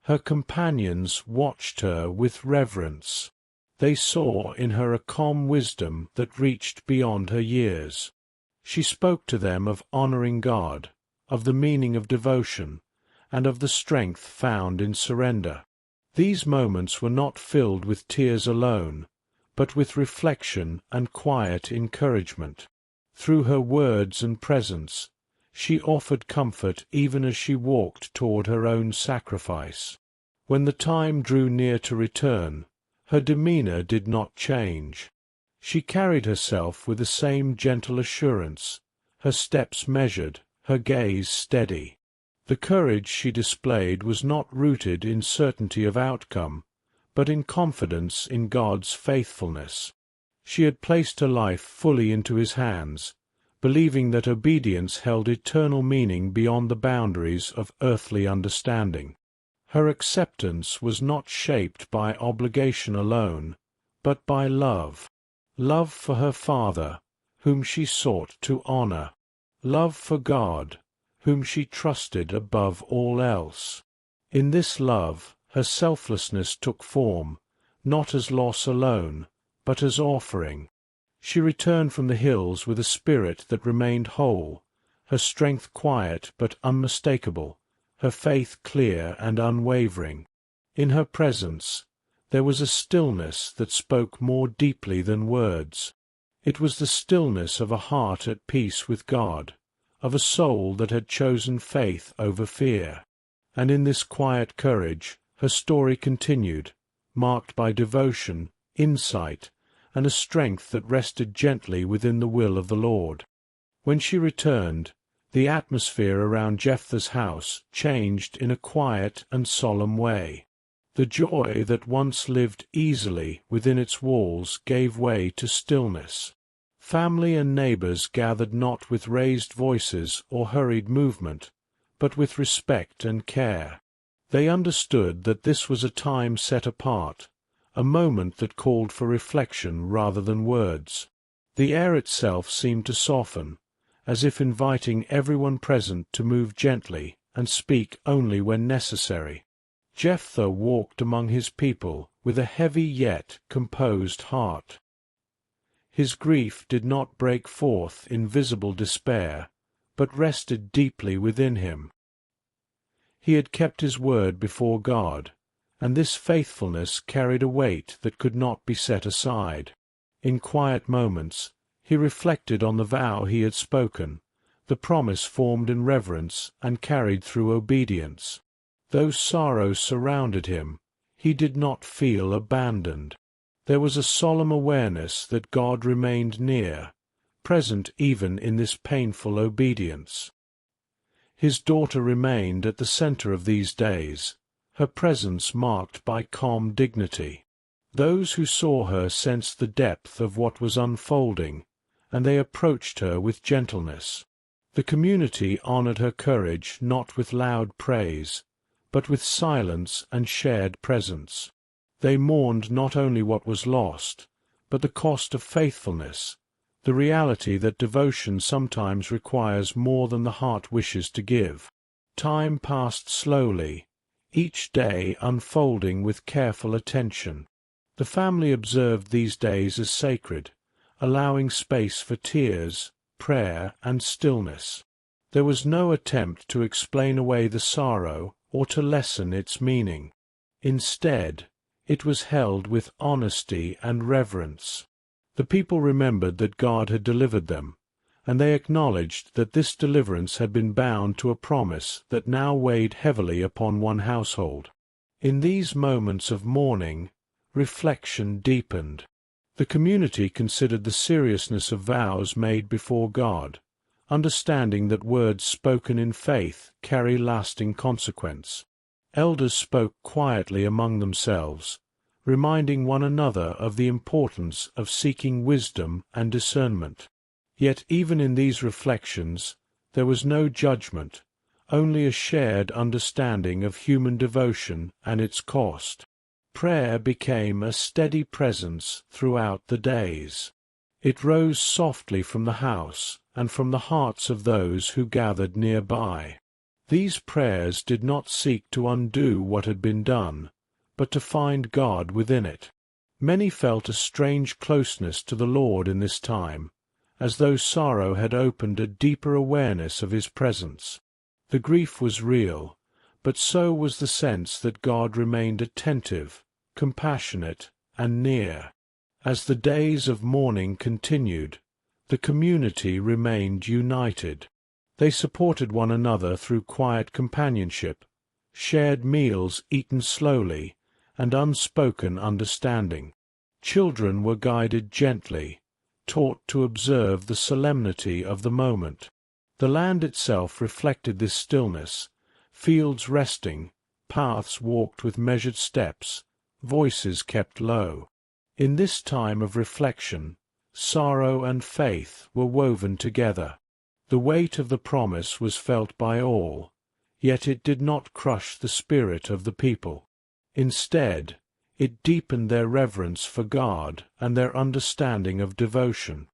Her companions watched her with reverence. They saw in her a calm wisdom that reached beyond her years. She spoke to them of honoring God, of the meaning of devotion, and of the strength found in surrender. These moments were not filled with tears alone, but with reflection and quiet encouragement. Through her words and presence, she offered comfort even as she walked toward her own sacrifice. When the time drew near to return, her demeanor did not change. She carried herself with the same gentle assurance, her steps measured, her gaze steady. The courage she displayed was not rooted in certainty of outcome, but in confidence in God's faithfulness. She had placed her life fully into His hands, believing that obedience held eternal meaning beyond the boundaries of earthly understanding. Her acceptance was not shaped by obligation alone, but by love. Love for her Father, whom she sought to honor. Love for God, whom she trusted above all else. In this love, her selflessness took form, not as loss alone, but as offering. She returned from the hills with a spirit that remained whole, her strength quiet but unmistakable, her faith clear and unwavering. In her presence, there was a stillness that spoke more deeply than words. It was the stillness of a heart at peace with God, of a soul that had chosen faith over fear. And in this quiet courage, her story continued, marked by devotion, insight, and a strength that rested gently within the will of the Lord. When she returned, the atmosphere around Jephthah's house changed in a quiet and solemn way. The joy that once lived easily within its walls gave way to stillness. Family and neighbors gathered not with raised voices or hurried movement, but with respect and care. They understood that this was a time set apart, a moment that called for reflection rather than words. The air itself seemed to soften, as if inviting everyone present to move gently and speak only when necessary. Jephthah walked among his people with a heavy yet composed heart. His grief did not break forth in visible despair, but rested deeply within him. He had kept his word before God, and this faithfulness carried a weight that could not be set aside. In quiet moments, he reflected on the vow he had spoken, the promise formed in reverence and carried through obedience. Though sorrow surrounded him, he did not feel abandoned. There was a solemn awareness that God remained near, present even in this painful obedience. His daughter remained at the center of these days, her presence marked by calm dignity. Those who saw her sensed the depth of what was unfolding, and they approached her with gentleness. The community honored her courage not with loud praise, but with silence and shared presence. They mourned not only what was lost, but the cost of faithfulness, the reality that devotion sometimes requires more than the heart wishes to give. Time passed slowly, each day unfolding with careful attention. The family observed these days as sacred, allowing space for tears, prayer, and stillness. There was no attempt to explain away the sorrow or to lessen its meaning. Instead, it was held with honesty and reverence. The people remembered that God had delivered them, and they acknowledged that this deliverance had been bound to a promise that now weighed heavily upon one household. In these moments of mourning, reflection deepened. The community considered the seriousness of vows made before God, understanding that words spoken in faith carry lasting consequence. Elders spoke quietly among themselves, reminding one another of the importance of seeking wisdom and discernment. Yet even in these reflections there was no judgment, only a shared understanding of human devotion and its cost. Prayer became a steady presence throughout the days. It rose softly from the house and from the hearts of those who gathered nearby. These prayers did not seek to undo what had been done, but to find God within it. Many felt a strange closeness to the Lord in this time, as though sorrow had opened a deeper awareness of His presence. The grief was real, but so was the sense that God remained attentive, compassionate, and near. As the days of mourning continued, the community remained united. They supported one another through quiet companionship, shared meals eaten slowly, and unspoken understanding. Children were guided gently, taught to observe the solemnity of the moment. The land itself reflected this stillness, fields resting, paths walked with measured steps, voices kept low. In this time of reflection, sorrow and faith were woven together. The weight of the promise was felt by all, yet it did not crush the spirit of the people. Instead, it deepened their reverence for God and their understanding of devotion.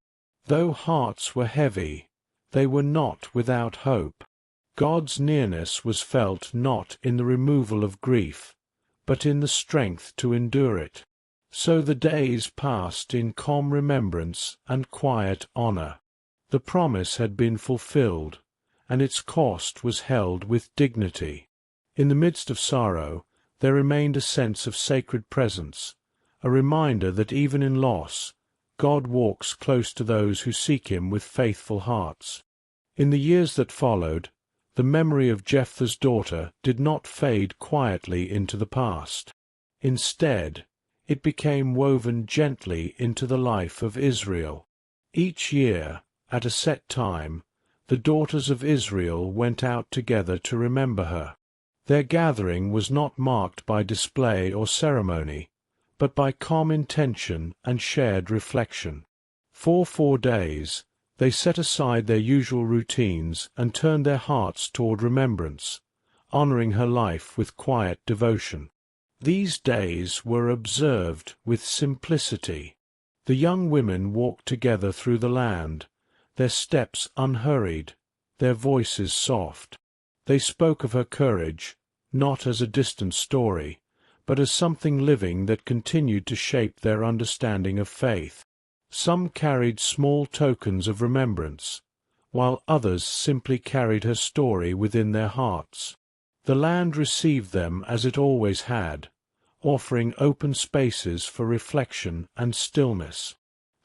Though hearts were heavy, they were not without hope. God's nearness was felt not in the removal of grief, but in the strength to endure it. So the days passed in calm remembrance and quiet honor. The promise had been fulfilled, and its cost was held with dignity. In the midst of sorrow, there remained a sense of sacred presence, a reminder that even in loss, God walks close to those who seek him with faithful hearts. In the years that followed, the memory of Jephthah's daughter did not fade quietly into the past. Instead, it became woven gently into the life of Israel. Each year, at a set time, the daughters of Israel went out together to remember her. Their gathering was not marked by display or ceremony, but by calm intention and shared reflection. For 4 days, they set aside their usual routines and turned their hearts toward remembrance, honoring her life with quiet devotion. These days were observed with simplicity. The young women walked together through the land, their steps unhurried, their voices soft. They spoke of her courage, not as a distant story, but as something living that continued to shape their understanding of faith. Some carried small tokens of remembrance, while others simply carried her story within their hearts. The land received them as it always had, offering open spaces for reflection and stillness.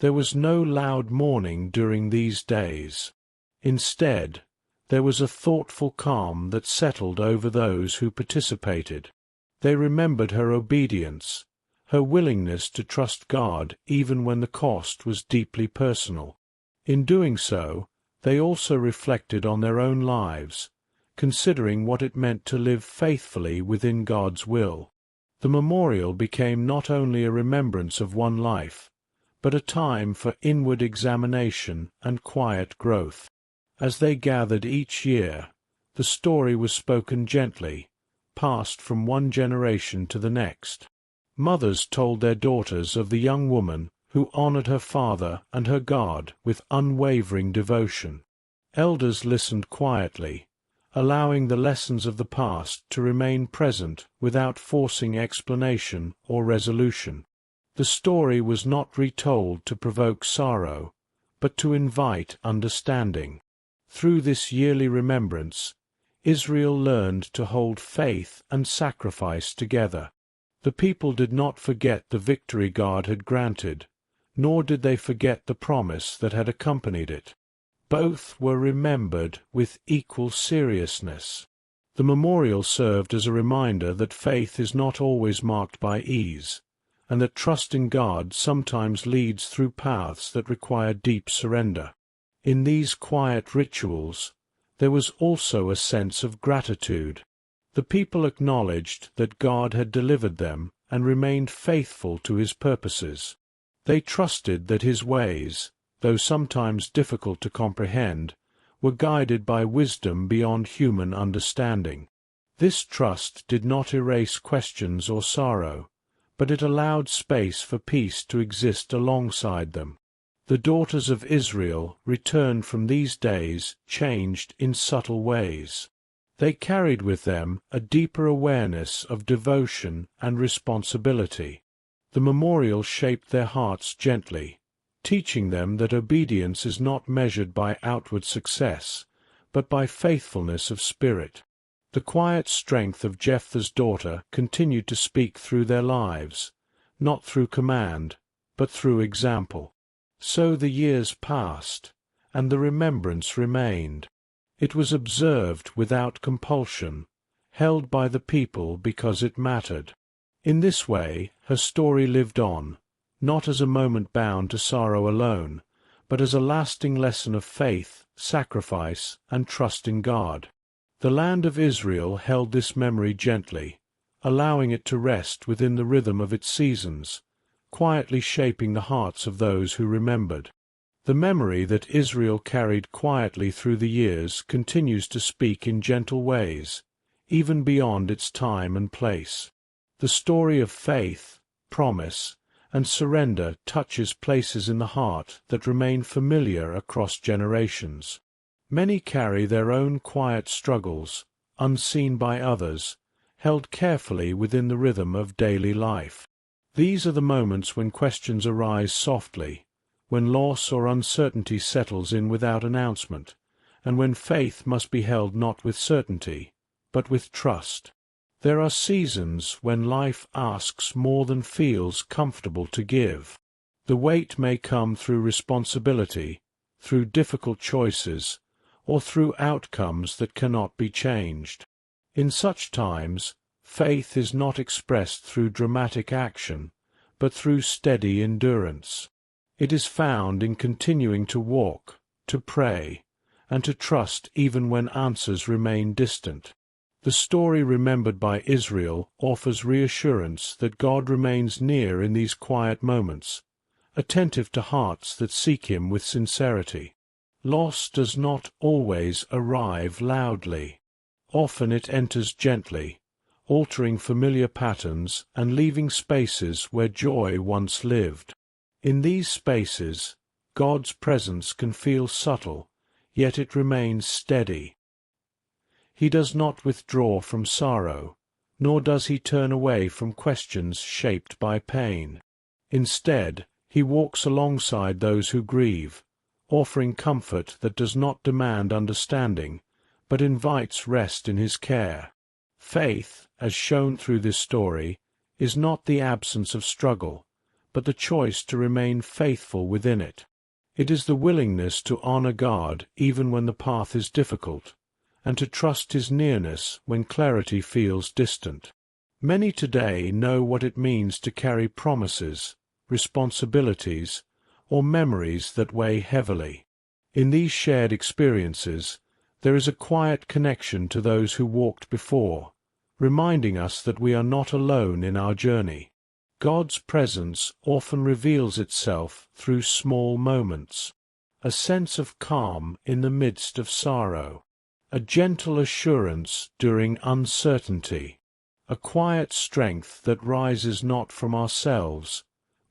There was no loud mourning during these days. Instead, there was a thoughtful calm that settled over those who participated. They remembered her obedience, her willingness to trust God even when the cost was deeply personal. In doing so, they also reflected on their own lives, considering what it meant to live faithfully within God's will. The memorial became not only a remembrance of one life, but a time for inward examination and quiet growth. As they gathered each year, the story was spoken gently, passed from one generation to the next. Mothers told their daughters of the young woman who honored her father and her God with unwavering devotion. Elders listened quietly, allowing the lessons of the past to remain present without forcing explanation or resolution. The story was not retold to provoke sorrow, but to invite understanding. Through this yearly remembrance, Israel learned to hold faith and sacrifice together. The people did not forget the victory God had granted, nor did they forget the promise that had accompanied it. Both were remembered with equal seriousness. The memorial served as a reminder that faith is not always marked by ease, and that trust in God sometimes leads through paths that require deep surrender. In these quiet rituals, there was also a sense of gratitude. The people acknowledged that God had delivered them and remained faithful to his purposes. They trusted that his ways, though sometimes difficult to comprehend, were guided by wisdom beyond human understanding. This trust did not erase questions or sorrow, but it allowed space for peace to exist alongside them. The daughters of Israel returned from these days changed in subtle ways. They carried with them a deeper awareness of devotion and responsibility. The memorial shaped their hearts gently, teaching them that obedience is not measured by outward success, but by faithfulness of spirit. The quiet strength of Jephthah's daughter continued to speak through their lives, not through command, but through example. So the years passed, and the remembrance remained. It was observed without compulsion, held by the people because it mattered. In this way her story lived on, not as a moment bound to sorrow alone, but as a lasting lesson of faith, sacrifice, and trust in God. The land of Israel held this memory gently, allowing it to rest within the rhythm of its seasons, quietly shaping the hearts of those who remembered. The memory that Israel carried quietly through the years continues to speak in gentle ways, even beyond its time and place. The story of faith, promise, and surrender touches places in the heart that remain familiar across generations. Many carry their own quiet struggles, unseen by others, held carefully within the rhythm of daily life. These are the moments when questions arise softly, when loss or uncertainty settles in without announcement, and when faith must be held not with certainty, but with trust. There are seasons when life asks more than feels comfortable to give. The weight may come through responsibility, through difficult choices, or through outcomes that cannot be changed. In such times, faith is not expressed through dramatic action, but through steady endurance. It is found in continuing to walk, to pray, and to trust even when answers remain distant. The story remembered by Israel offers reassurance that God remains near in these quiet moments, attentive to hearts that seek Him with sincerity. Loss does not always arrive loudly. Often it enters gently, altering familiar patterns and leaving spaces where joy once lived. In these spaces, God's presence can feel subtle, yet it remains steady. He does not withdraw from sorrow, nor does He turn away from questions shaped by pain. Instead, He walks alongside those who grieve, offering comfort that does not demand understanding, but invites rest in His care. Faith, as shown through this story, is not the absence of struggle, but the choice to remain faithful within it. It is the willingness to honor God even when the path is difficult, and to trust His nearness when clarity feels distant. Many today know what it means to carry promises, responsibilities, or memories that weigh heavily. In these shared experiences, there is a quiet connection to those who walked before, reminding us that we are not alone in our journey. God's presence often reveals itself through small moments, a sense of calm in the midst of sorrow, a gentle assurance during uncertainty, a quiet strength that rises not from ourselves,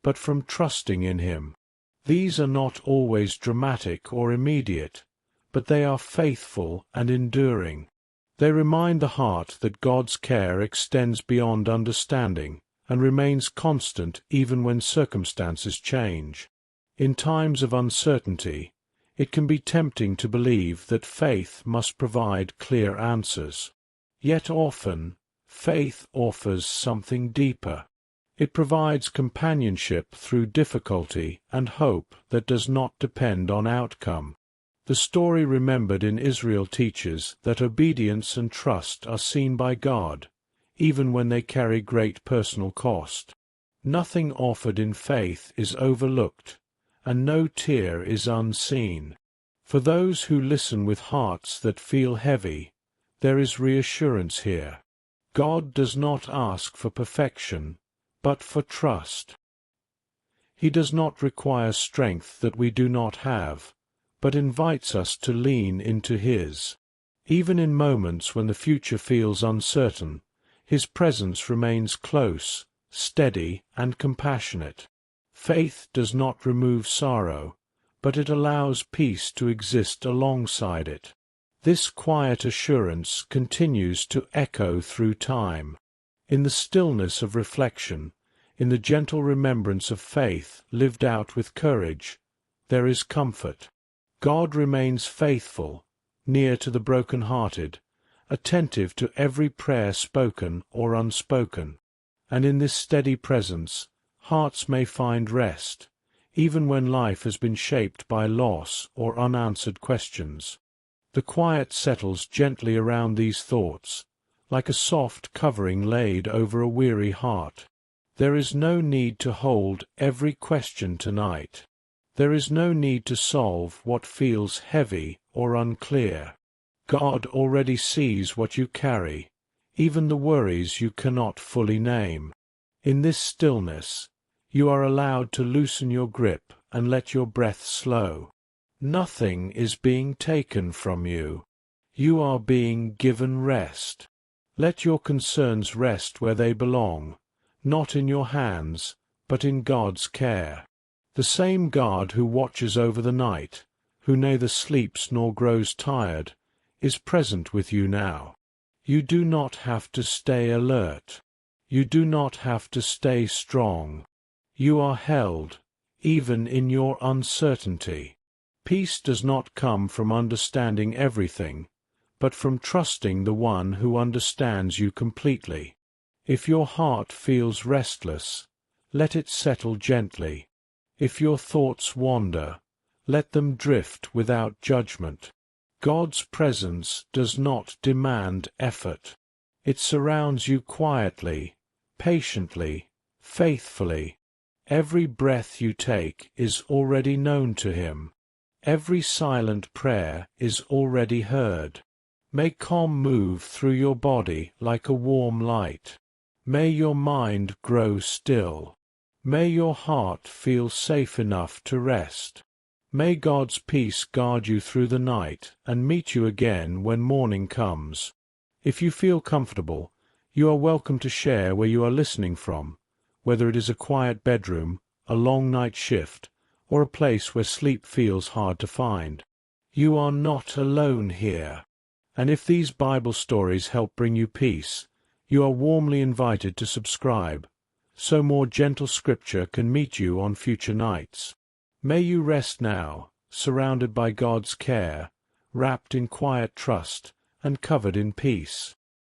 but from trusting in Him. These are not always dramatic or immediate, but they are faithful and enduring. They remind the heart that God's care extends beyond understanding and remains constant even when circumstances change. In times of uncertainty, it can be tempting to believe that faith must provide clear answers. Yet often, faith offers something deeper. It provides companionship through difficulty and hope that does not depend on outcome. The story remembered in Israel teaches that obedience and trust are seen by God, even when they carry great personal cost. Nothing offered in faith is overlooked, and no tear is unseen. For those who listen with hearts that feel heavy, there is reassurance here. God does not ask for perfection, but for trust. He does not require strength that we do not have, but invites us to lean into His. Even in moments when the future feels uncertain, His presence remains close, steady, and compassionate. Faith does not remove sorrow, but it allows peace to exist alongside it. This quiet assurance continues to echo through time. In the stillness of reflection, in the gentle remembrance of faith lived out with courage, there is comfort. God remains faithful, near to the broken-hearted, attentive to every prayer spoken or unspoken. And in this steady presence, hearts may find rest, even when life has been shaped by loss or unanswered questions. The quiet settles gently around these thoughts, like a soft covering laid over a weary heart. There is no need to hold every question tonight. There is no need to solve what feels heavy or unclear. God already sees what you carry, even the worries you cannot fully name. In this stillness, you are allowed to loosen your grip and let your breath slow. Nothing is being taken from you. You are being given rest. Let your concerns rest where they belong, not in your hands, but in God's care. The same God who watches over the night, who neither sleeps nor grows tired, is present with you now. You do not have to stay alert. You do not have to stay strong. You are held, even in your uncertainty. Peace does not come from understanding everything, but from trusting the one who understands you completely. If your heart feels restless, let it settle gently. If your thoughts wander, let them drift without judgment. God's presence does not demand effort. It surrounds you quietly, patiently, faithfully. Every breath you take is already known to Him. Every silent prayer is already heard. May calm move through your body like a warm light. May your mind grow still. May your heart feel safe enough to rest. May God's peace guard you through the night and meet you again when morning comes. If you feel comfortable, you are welcome to share where you are listening from, whether it is a quiet bedroom, a long night shift, or a place where sleep feels hard to find. You are not alone here. And if these Bible stories help bring you peace, you are warmly invited to subscribe, so more gentle scripture can meet you on future nights. May you rest now, surrounded by God's care, wrapped in quiet trust, and covered in peace.